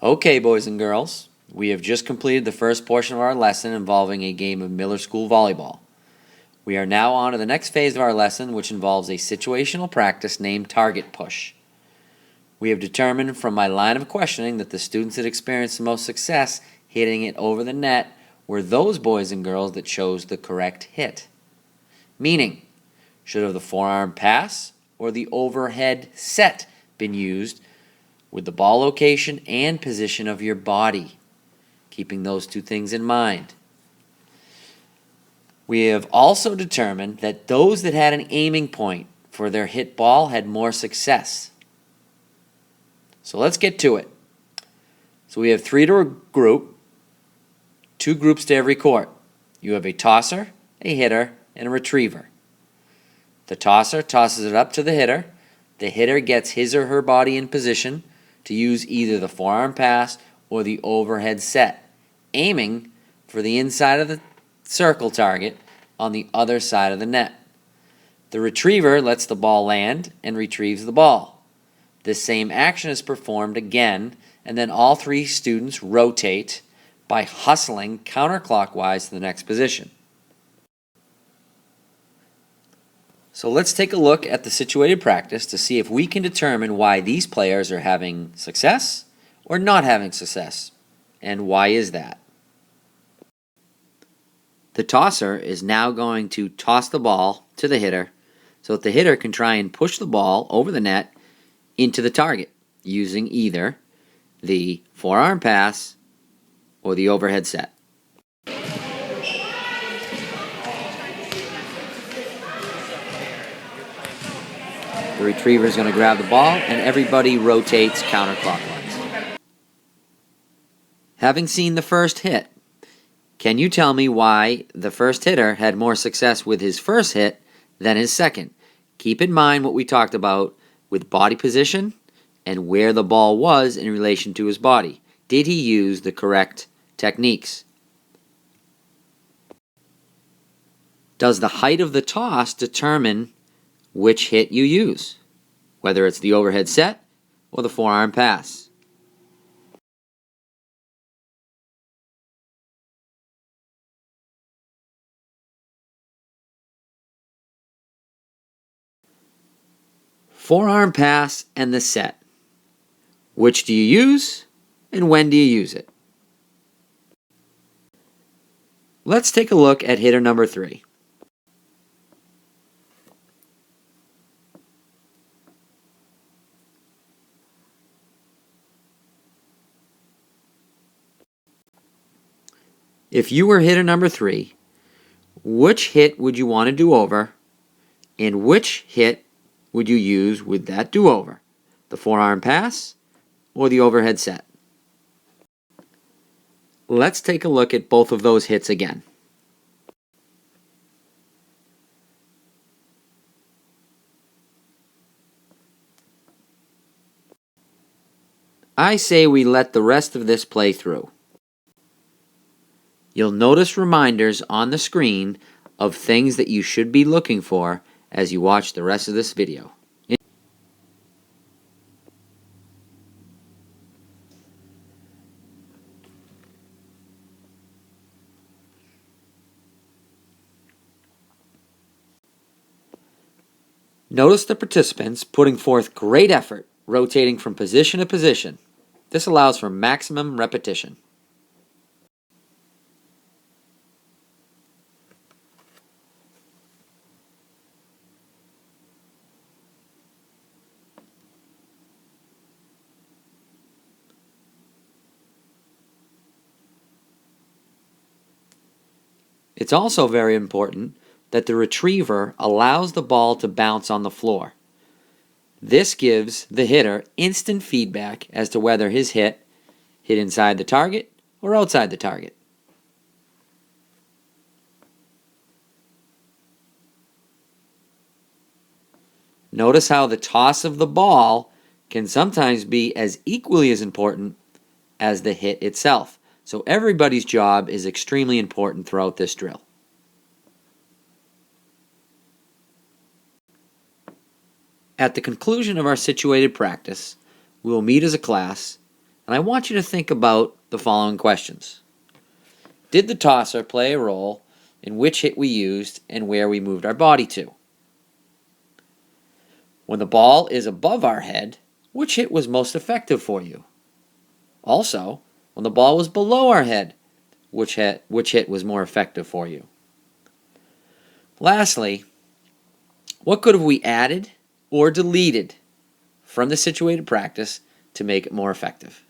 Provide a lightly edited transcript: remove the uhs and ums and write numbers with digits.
Okay, boys and girls, we have just completed the first portion of our lesson involving a game of Miller School volleyball. We are now on to the next phase of our lesson, which involves a situational practice named target push. We have determined from my line of questioning that the students that experienced the most success hitting it over the net were those boys and girls that chose the correct hit. Meaning, should have the forearm pass or the overhead set been used with the ball location and position of your body, keeping those two things in mind. We have also determined that those that had an aiming point for their hit ball had more success. So let's get to it. So we have 3 to a group, 2 groups to every court. You have a tosser, a hitter, and a retriever. The tosser tosses it up to the hitter. The hitter gets his or her body in position to use either the forearm pass or the overhead set, aiming for the inside of the circle target on the other side of the net. The retriever lets the ball land and retrieves the ball. This same action is performed again, and then all 3 students rotate by hustling counterclockwise to the next position. So let's take a look at the situated practice to see if we can determine why these players are having success or not having success, and why is that? The tosser is now going to toss the ball to the hitter so that the hitter can try and push the ball over the net into the target using either the forearm pass or the overhead set. The retriever is going to grab the ball, and everybody rotates counterclockwise. Having seen the first hit, can you tell me why the first hitter had more success with his first hit than his second? Keep in mind what we talked about with body position and where the ball was in relation to his body. Did he use the correct techniques? Does the height of the toss determine which hit you use, whether it's the overhead set or the forearm pass? Forearm pass and the set. Which do you use and when do you use it? Let's take a look at hitter number 3. If you were hitter number 3, which hit would you want to do over, and which hit would you use with that do-over? The forearm pass or the overhead set? Let's take a look at both of those hits again. I say we let the rest of this play through. You'll notice reminders on the screen of things that you should be looking for as you watch the rest of this video. Notice the participants putting forth great effort, rotating from position to position. This allows for maximum repetition. It's also very important that the retriever allows the ball to bounce on the floor. This gives the hitter instant feedback as to whether his hit hit inside the target or outside the target. Notice how the toss of the ball can sometimes be as equally as important as the hit itself. So everybody's job is extremely important throughout this drill. At the conclusion of our situated practice, we will meet as a class And I want you to think about the following questions. Did the tosser play a role in which hit we used and where we moved our body to? When the ball is above our head, which hit was most effective for you? Also, when the ball was below our head, which hit was more effective for you? Lastly, what could have we added or deleted from the situated practice to make it more effective?